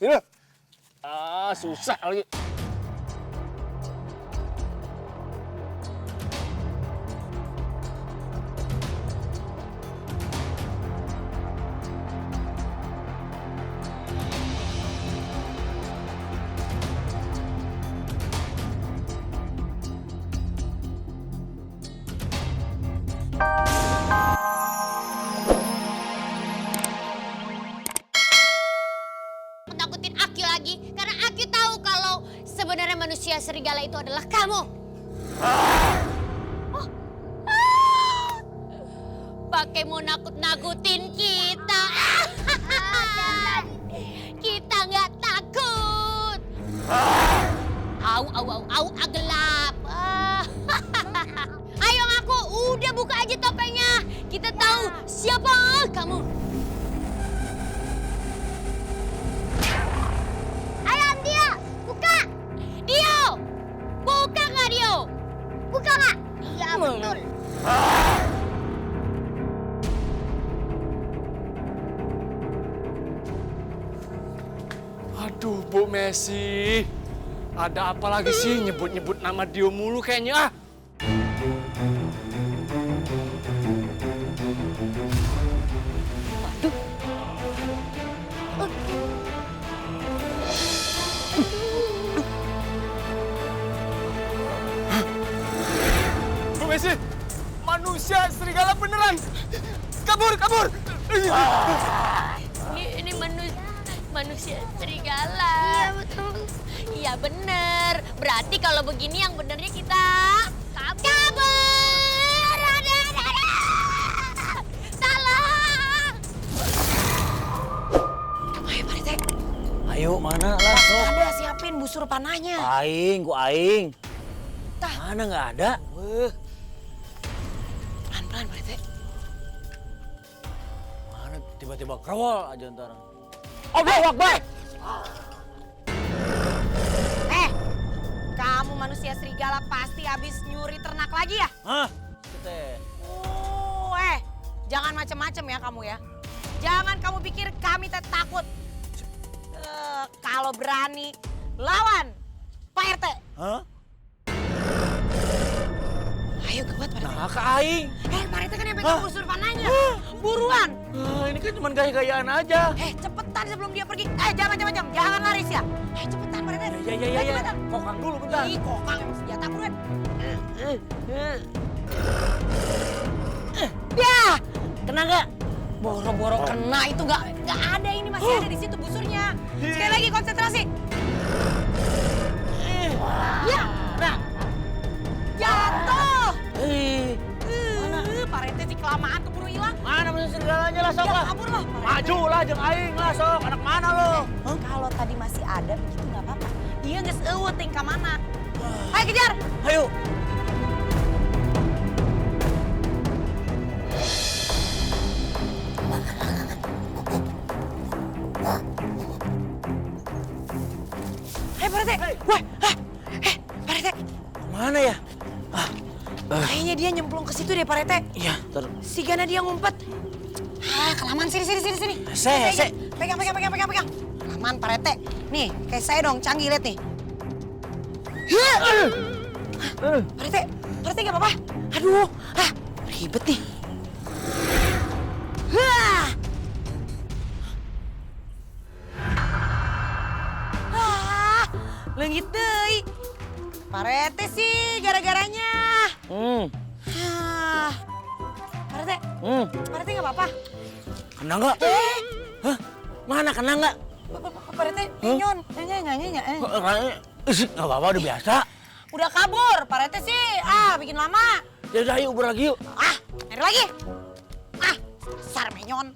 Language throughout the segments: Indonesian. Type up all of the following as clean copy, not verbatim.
Sini. Susah lagi. Takutin Aki lagi karena Aki tahu kalau sebenarnya manusia serigala itu adalah kamu. Oh. Pakai mau nakut-nakutin kita. Kita nggak takut. Au, gelap. Ayo ngaku, udah buka aja topengnya. Kita tahu siapa kamu. Dio, buka! Dio! Buka nggak, Dio? Buka nggak? Iya, betul. Aduh, Bu Messi. Ada apa lagi sih nyebut-nyebut nama Dio mulu kayaknya? Bu Messi, manusia serigala beneran. Kabur. Ini manusia serigala. Iya, betul. Iya, bener. Berarti kalau begini yang benernya kita kabur. Ada. Salah. Ayo, Pak Rete. Ayo, mana lah, sok. Ada siapin busur panahnya. Aing. Mana nggak ada? Pelan-pelan, Pak Rete. Mana tiba-tiba kerwol aja ntar. Allahu Akbar! Kamu manusia serigala pasti habis nyuri ternak lagi ya? Hah? Teh. Jangan macem-macem ya kamu ya. Jangan kamu pikir kami takut. Kalau berani, lawan Pak RT. Hah? Ayo gawat Pak RT. Nah, ke Aing. Pak RT kan yang pegang busur panahnya. Buruan. Ini kan cuma gaya-gayaan aja. Cepetan sebelum dia pergi. Jangan laris ya. Cepetan Pak RT. Ya. Cepetan. Kokang dulu bentar. Ih, kokang emang senjata buruan. Ya, kena nggak? Boro-boro kena itu nggak ada ini masih ada di situ busurnya. Sekali lagi konsentrasi. Ya, nah, jatuh. Mana? Pak Rete sih kelamaan keburu hilang. Mana manusia serigalanya lah, sok Ya lah. kabur loh. Maju lah, jeung Aing lah, sok. Anak mana lo? Kalau tadi masih ada begitu nggak apa-apa. Iya nggak seueuh tingkah mana. Ayo kejar. Ayo. Pak Rete. Wah, Pak Rete. Mana ya? Kayaknya dia nyemplung ke situ deh Pak Rete. Iya, Si Gana dia ngumpet. Kelamaan sini. Se. Pegang. Kelamaan Pak Rete. Nih, kayak saya dong, canggih lihat nih. Pak Rete nggak apa-apa. Aduh, ribet nih. Leungit deui. Pak Rete sih gara-garanya. Pak Rete. Pak Rete nggak apa-apa. Kena nggak? Hah? Mana kena nggak? Pak Rete nyon. Nyanyi. Nggak apa-apa, udah biasa. Udah kabur. Pak Rete sih, bikin lama. Ya udah, ayo ubur lagi yuk. Nyari lagi. Dasar menyon.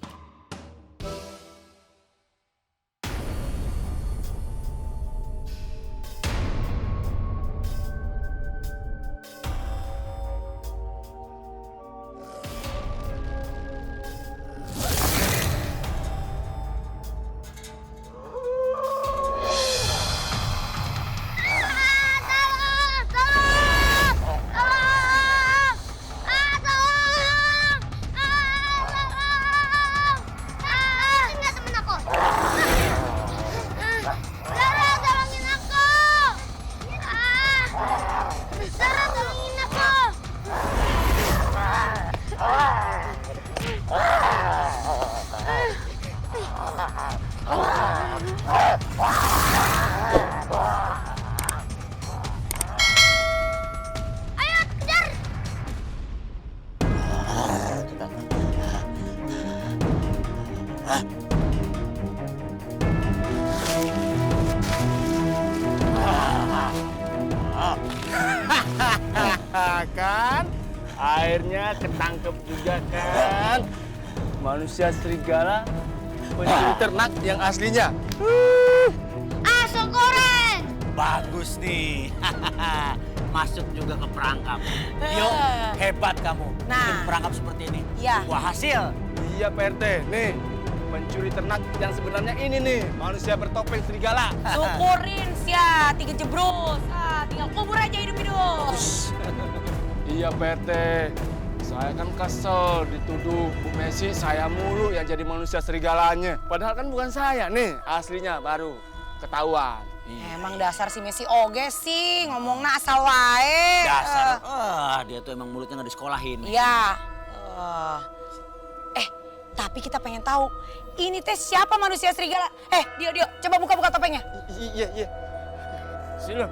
Kan? Akhirnya ketangkep juga kan? Manusia serigala pencuri ternak yang aslinya. Ah, Sokoran! Bagus nih. Masuk juga ke perangkap. Yuk, hebat kamu. Nah. Bikin perangkap seperti ini. Iya. Wah, hasil. Iya Pak RT, nih pencuri ternak yang sebenarnya ini nih manusia bertopeng serigala. Syukurin sia, 3 jebrus. Tinggal kubur aja hidup-hidup. Iya Pak RT, saya kan kesel dituduh Bu Messi saya mulu yang jadi manusia serigalanya. Padahal kan bukan saya nih, aslinya baru ketahuan. Emang dasar si Messi oge sih, ngomongnya asal wae. Dasar. Dia tuh emang mulutnya nggak disekolahin. Iya. Tapi kita pengen tahu, ini teh siapa manusia serigala? Dio, coba buka topengnya. Iya. Sini.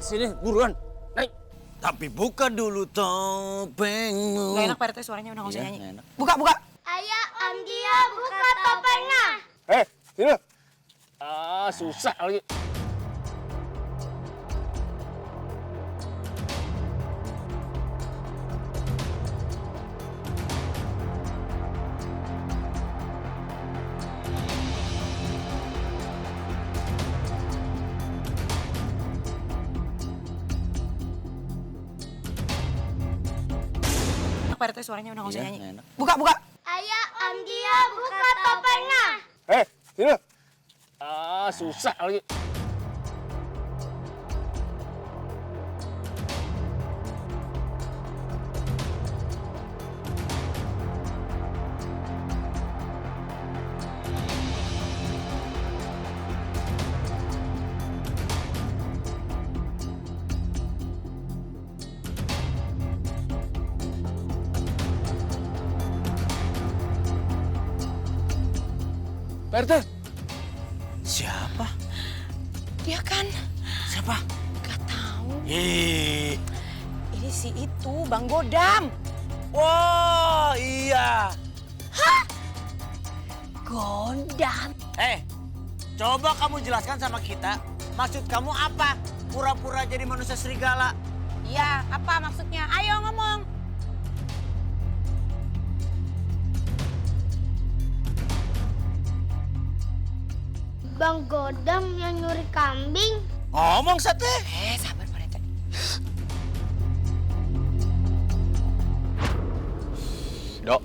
Sini, buruan. Naik. Tapi buka dulu topengmu. Gak enak Pak RT suaranya udah nggak usah Iya, nyanyi. nggak enak. Buka. Ayo, Om Gio, buka topengnya. Sini. Susah lagi. Pak RT suaranya udah nggak usah Iya, nyanyi. nggak enak. Buka. Ayo, Om Gio, buka topengnya. Sini. Susah lagi. Pak RT. Siapa? Dia kan Siapa? gak tahu. Ini si itu Bang Godam. Wah, iya. Godam. Coba kamu jelaskan sama kita, maksud kamu apa? Pura-pura jadi manusia serigala. Iya, apa maksudnya? Ayo ngomong. Bang Godam yang nyuri kambing. Ngomong sate. Sabar Pak RT. Dok,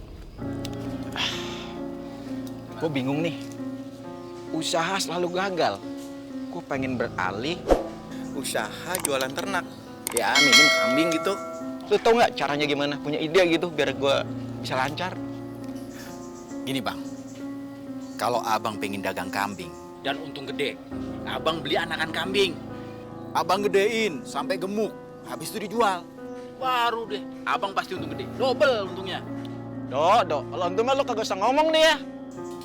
gue bingung nih. Usaha selalu gagal. Gue pengen beralih usaha jualan ternak. Ya minum kambing gitu. Lu tau nggak caranya gimana? Punya ide gitu biar gue bisa lancar. Gini bang, kalau abang pengen dagang kambing dan untung gede, abang beli anakan kambing. Abang gedein sampai gemuk, habis itu dijual. Baru deh, abang pasti untung gede, double untungnya. Dok, kalau untung mah lu kagak usah ngomong nih ya.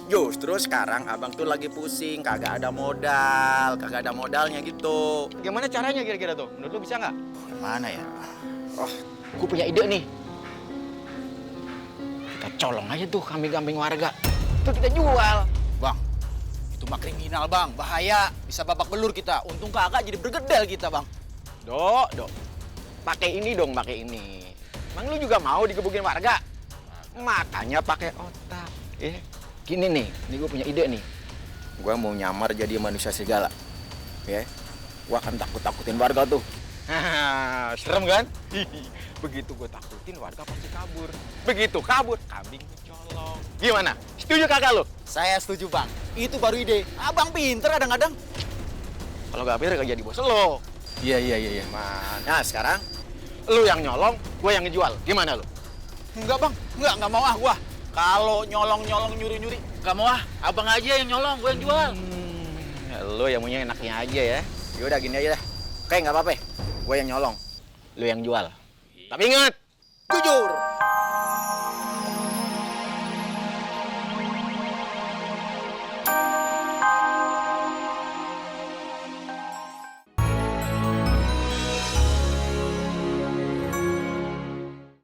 Justru sekarang abang tuh lagi pusing, kagak ada modalnya gitu. Gimana caranya kira-kira tuh? Menurut lu bisa nggak? Mana ya? Oh, gue punya ide nih. Kita colong aja tuh kambing-kambing warga. Tuh kita jual. Bang, itu mah kriminal bang, bahaya. Bisa babak belur kita, untung kagak jadi bergedel kita bang. Dok. Pakai ini dong, pakai ini. Emang lu juga mau digebukin warga? Makanya pakai otak. Gini nih, gue punya ide nih. Gua mau nyamar jadi manusia serigala. Ya, gua akan takut-takutin warga tuh. Serem kan? Begitu gue takutin, warga pasti kabur. Begitu kabur, kambing colong. Gimana? Setuju kagak lo? Saya setuju bang, itu baru ide. Abang pinter kadang-kadang. Kalau gak pinter gak jadi bos lo. Iya. Nah sekarang Lu yang nyolong, gue yang ngejual. Gimana lo? enggak bang, enggak mau ah gua. Kalau nyolong nyuri-nyuri, enggak mau ah. Abang aja yang nyolong, gua yang jual. Lu yang punya enaknya aja ya. Yaudah gini aja dah. Oke nggak apa-apa, gua yang nyolong. Lu yang jual. Tapi ingat, Jujur.